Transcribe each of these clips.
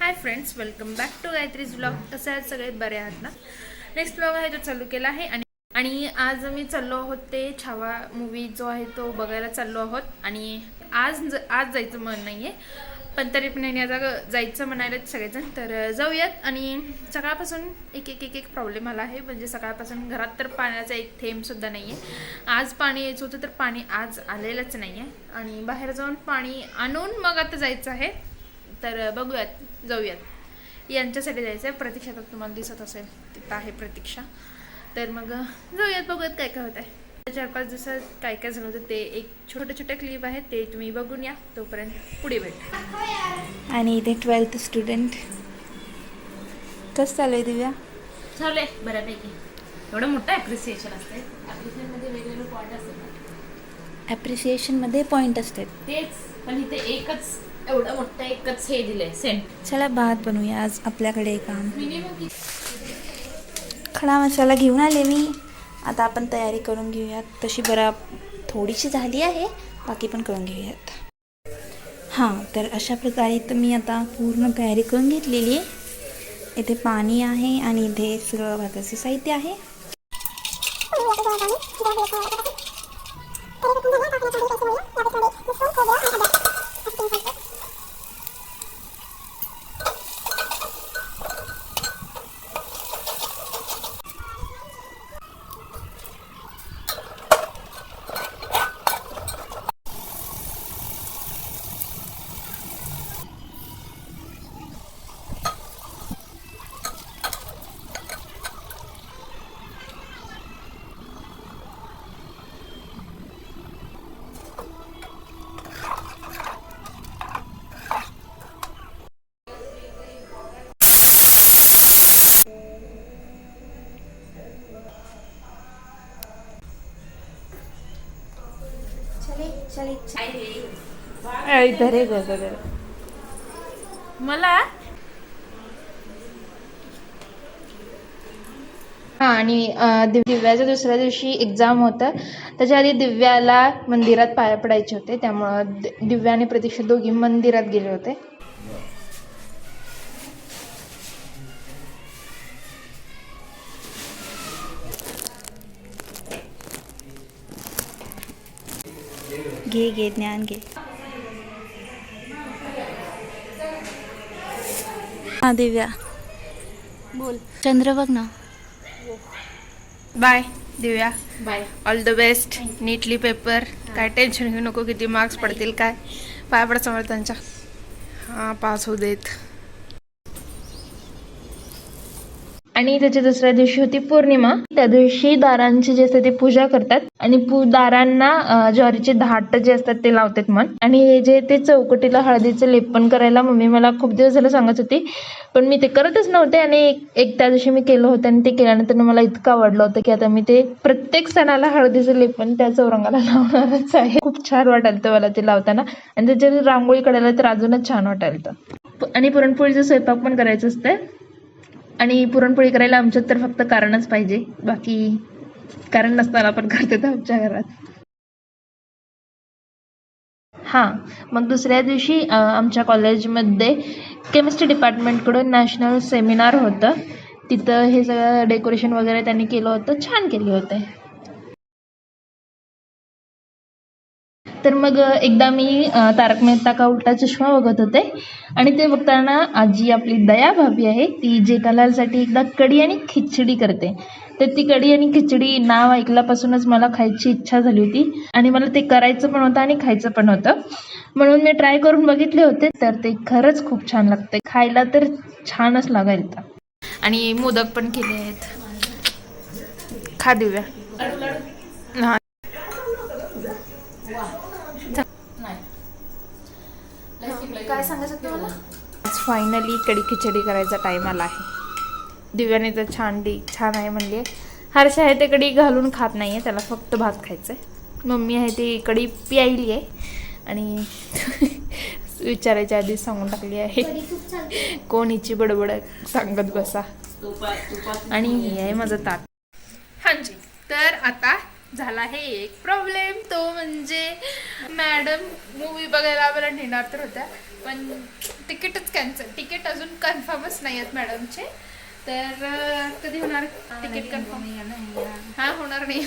High friends, welcome back to Gayatri's vlog. कसं आहेत सगळे, बरे आहात ना? नेक्स्ट व्लॉग आहे तो चालू केला आहे आणि आज मी चाललो आहोत ते छावा मूवी जो आहे तो बघायला चाललो आहोत. आणि आज जायचं मन नाही आहे, पण तरी पण आता जायचं म्हणायला सगळेजण, तर जाऊयात. आणि सकाळपासून एक प्रॉब्लेम आला आहे. म्हणजे सकाळपासून घरात तर पाण्याचा एक थेंबसुद्धा नाही आहे. आज पाणी यायचं होतं तर पाणी आज आलेलंच नाही आहे. आणि बाहेर जाऊन पाणी आणून मग आता जायचं आहे. तर बघूयात, जाऊयात. यांच्यासाठी जायचं आहे. प्रतीक्षा तर तुम्हाला दिसत असेल, तिथं आहे प्रतीक्षा. तर मग जाऊयात, बघूयात काय काय होत आहे. 4-5 दिवसात काय काय झालं होतं ते एक छोटे क्लिप आहे, ते तुम्ही बघून या. तोपर्यंत पुढे भेट. आणि इथे 12th स्टुडंट. कसं चालू आहे दिव्या? चालू आहे बऱ्यापैकी. एवढं मोठं ॲप्रिसिएशन असते. ॲप्रिसिएशनमध्ये वेगवेगळे पॉईंट असतात. ॲप्रिसिएशनमध्ये पॉईंट असतात तेच, पण इथे एकच एवढं मोठं एकच हे दिलंय सेंट. चला भात बनवूया आज. आपल्याकडे काम मिनिमम खडा मसाला घेऊन आले मी. आता आपण तयारी करून घेऊयात. तशी बरा थोडीशी झाली आहे, बाकी पण करून घेऊयात. हां, तर अशा प्रकारे तर मी आता पूर्ण तयारी करून घेतलेली आहे. इथे पाणी आहे आणि इथे सगळं भाताचं साहित्य आहे. मला आणि दिव्याच्या दुसऱ्या दिवशी एक्झाम होतं. त्याच्या आधी दिव्याला मंदिरात पाया पडायचे होते, त्यामुळं दिव्या आणि प्रतीक्षा दोघी मंदिरात गेले होते. घे ज्ञान घे. हां दिव्या बोल. चंद्र बघ ना. Bye Divya, bye. All the best. Neatly paper. काय टेन्शन घेऊ नको, किती मार्क्स पडतील काय. पाया पड समर्थांच्या. हां, पास होऊ देत. आणि त्याच्या दुसऱ्या दिवशी होती पौर्णिमा. त्या दिवशी दारांची जे असते ते पूजा करतात आणि दारांना ज्वारीचे धाट जे असतात ते लावतात मन. आणि हे जे ते चौकटीला हळदीचं लेपन करायला मम्मी मला खूप दिवस झालं सांगत होती, पण मी ते करतच नव्हते. आणि एक त्या दिवशी मी केलं होतं आणि ते केल्यानंतर मला इतकं आवडलं होतं की आता मी ते प्रत्येक सणाला हळदीचं लेपन त्या चौरंगाला लावणारच आहे. खूप छान वाटायला मला ते लावताना, आणि त्याच्यावर रांगोळी काढायला तर अजूनच छान वाटायला. आणि पुरणपोळीचं स्वयंपाक पण करायचं असतं. आणि पुरणपोळी करायला आमच्यात तर फक्त कारणच पाहिजे, बाकी कारण नसताना पण करतात आमच्या घरात. हां, मग दुसऱ्या दिवशी आमच्या कॉलेजमध्ये केमिस्ट्री डिपार्टमेंटकडून नॅशनल सेमिनार होतं. तिथं हे सगळं डेकोरेशन वगैरे त्यांनी केलं होतं, छान केले होते. तर मग एकदा मी तारक मेहता का उल्टा चष्मा बघत होते, आणि ते बघताना आजी आपली दया भाभी आहे, ती जेठालालसाठी एकदा कढी आणि खिचडी करते. तर ती कढी आणि खिचडी नाव ऐकल्यापासूनच मला खायची इच्छा झाली होती, आणि मला ते करायचं पण होतं आणि खायचं पण होतं. म्हणून मी ट्राय करून बघितले होते, तर ते खरंच खूप छान लागते. खायला तर छानच लागायला. आणि मोदक पण केले आहेत. खा दिव्या. हां, काय सांगायचं तुम्हाला. आज फायनली कढी खिचडी करायचा टाइम आला आहे. दिव्याने तर छान आहे म्हणली. हर्ष आहे ते कढी घालून खात नाही आहे, त्याला फक्त भात खायचं आहे. मम्मी आहे ती कढी प्यायली आहे आणि विचारायच्या आधी सांगून टाकली आहे, कोण हिची बडबड सांगत बसा. आणि हे आहे माझं ताट. हां जी, तर आता झाला आहे एक प्रॉब्लेम, तो म्हणजे मॅडम मूवी बघायला आम्हाला नेणार तर होत्या, पण तिकीटच कॅन्सल. तिकीट अजून कन्फर्मच नाही आहेत मॅडमचे. तर कधी होणार तिकीट कन्फर्म? हां, होणार नाही.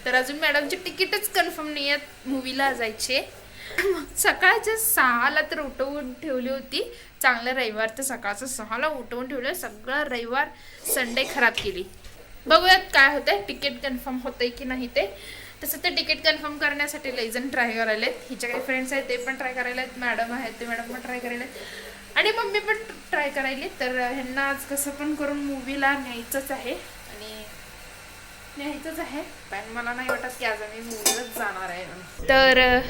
तर अजून मॅडमचे तिकीटच कन्फर्म नाही आहेत मूवीला जायचे. सकाळच्या 6ला तर उठवून ठेवली होती. चांगलं रविवार तर सकाळचं 6ला उठवून ठेवलं. सगळं रविवार संडे खराब केली. बघूयात काय होतंय, तिकीट कन्फर्म होतंय की नाही ते. तसं ते तिकीट कन्फर्म करण्यासाठी लईजण ट्राय करायला आहेत. हिच्या काही फ्रेंड्स आहेत ते पण ट्राय करायला आहेत, मॅडम आहेत ते मॅडम पण ट्राय करायला आहेत, आणि मम्मी पण ट्राय करायली. तर ह्यांना आज कसं पण करून मूवीला न्यायचंच आहे, आणि न्यायचंच आहे. पण मला नाही वाटत की आज आम्ही मूवीलाच जाणार आहे. तर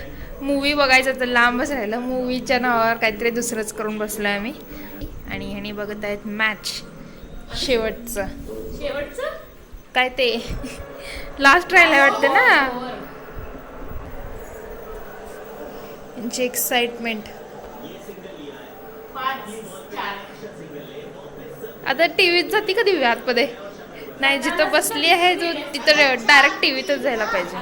मूवी बघायचं तर लांबच राहिलं. मूवीच्या नावावर काहीतरी दुसरंच करून बसलो आहे आम्ही. आणि ह्यांनी बघत आहेत मॅच शेवटचं काय ते लास्ट ट्रायल आहे वाटतं ना, त्यांची एक्साइटमेंट. आता टीव्हीत जाती का दिव्या आतमध्ये? नाही, जिथं बसली आहे जो तिथं डायरेक्ट टीव्हीतच जायला पाहिजे.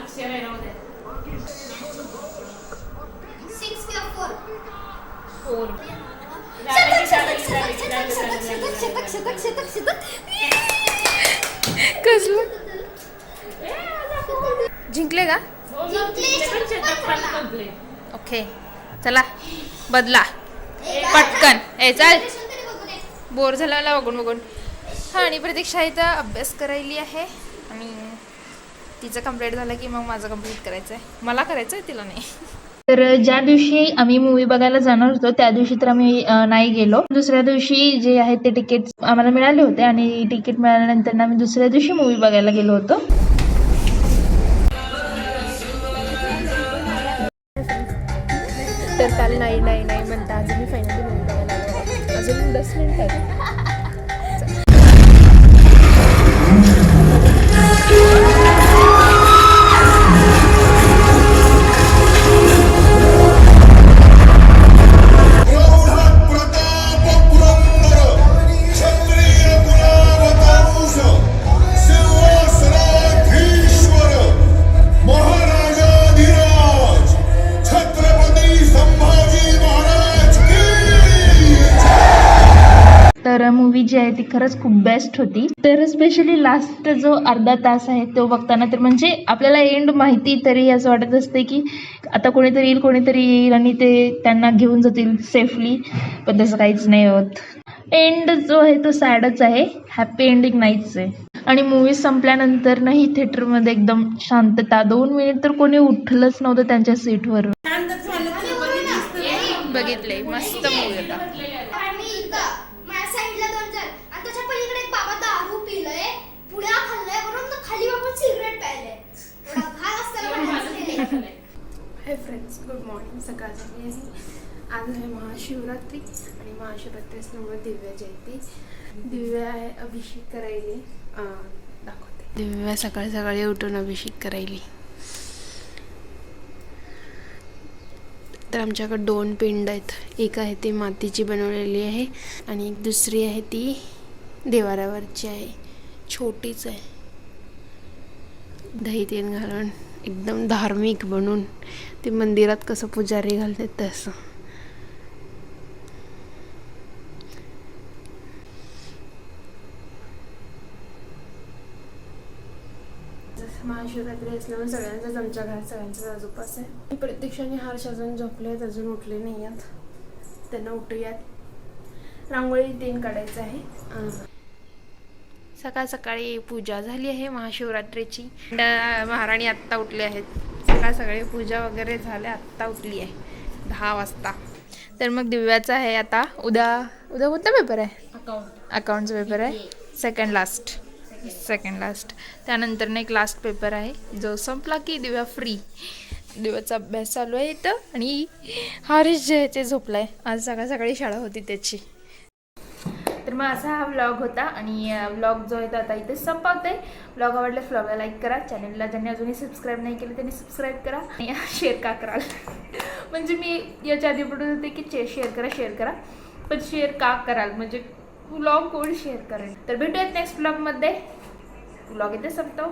कसलं जिंकले का? ओके, चला बदला पटकन. चल, बोर झाला बघून. हां, आणि प्रतीक्षा इथं अभ्यास करायली आहे, आणि तिचं कंप्लीट झालं की मग माझं कंप्लीट करायचं आहे. मला करायचं आहे, तिला नाही. तर ज्या दिवशी आम्ही मूवी बघायला जाणार होतो त्या दिवशी तर आम्ही नाही गेलो. दुसऱ्या दिवशी जे आहे ते तिकीट आम्हाला मिळाले होते, आणि तिकीट मिळाल्यानंतर आम्ही दुसऱ्या दिवशी मूवी बघायला गेलो होतो. तर काल नाही म्हणता आज मी फायनली मूवी बघायला आलो. अजून 10 मिनिट तर मूवी जी आहे ती खरंच खूप बेस्ट होती. तर स्पेशली लास्ट जो अर्धा तास आहे तो बघताना तर म्हणजे आपल्याला एंड माहिती तरी असं वाटत असते की आता कोणीतरी येईल आणि ते त्यांना घेऊन जातील सेफली, पण तसं काहीच नाही होत. एंड जो आहे तो सॅडच आहे, हॅपी एंडिंग नाहीच आहे. आणि मूवी संपल्यानंतर नाही थिएटरमध्ये एकदम शांतता. 2 मिनिट तर कोणी उठलंच नव्हतं त्यांच्या सीटवर. बघितले, मस्त मूवी होता. Hi friends, good morning. सकाळचं मी आज आहे महाशिवरात्री, आणि महाशिवरात्री असल्यामुळे दिव्या जयंती. दिव्या आहे अभिषेक करायली, दाखवते. दिव्या सकाळी सकाळी उठून अभिषेक करायली. तर आमच्याकडे 2 पिंड आहेत. एक आहे ती मातीची बनवलेली आहे, आणि एक दुसरी आहे ती देवाऱ्यावरची आहे, छोटीच आहे. दही तेल घालून एकदम धार्मिक बनून, ते मंदिरात कसं पुजारी घालतात तसं. महाशिवरात्री असल्यामुळे सगळ्यांचाच आमच्या घरात सगळ्यांचाच आज उपास आहे. प्रत्यक्षाने हर्ष अजून झोपले आहेत, अजून उठले नाही आहेत. त्यांना उठूयात. रांगोळी 3 काढायचं आहे. सकाळ सकाळी पूजा झाली आहे महाशिवरात्रीची. महाराणी आत्ता उठले आहेत. सकाळ सकाळी पूजा वगैरे झाल्या, आत्ता उठली आहे 10 वाजता. तर मग दिव्याचा आहे आता उद्या कोणता पेपर आहे? अकाउंटचा पेपर आहे, सेकंड लास्ट. त्यानंतर एक लास्ट पेपर आहे, जो संपला की दिव्या फ्री. दिव्याचा अभ्यास चालू आहे इथं, आणि हरीश जे ते झोपलाय. आज सकाळ सकाळी शाळा होती त्याची. तर मग असा हा व्लॉग होता, आणि व्लॉग जो आहे तो आता इथेच संपवते. व्लॉग आवडल्यास व्लॉगला लाईक करा. चॅनलला ज्यांनी अजूनही सबस्क्राईब नाही केलं त्यांनी सबस्क्राईब करा, आणि शेअर का कराल? म्हणजे मी याच्या आधी बोलत होते की शेअर करा, पण शेअर का कराल? म्हणजे व्लॉग कोण शेअर करेल? तर भेटूयात नेक्स्ट व्लॉगमध्ये. व्लॉग इथे संपतो.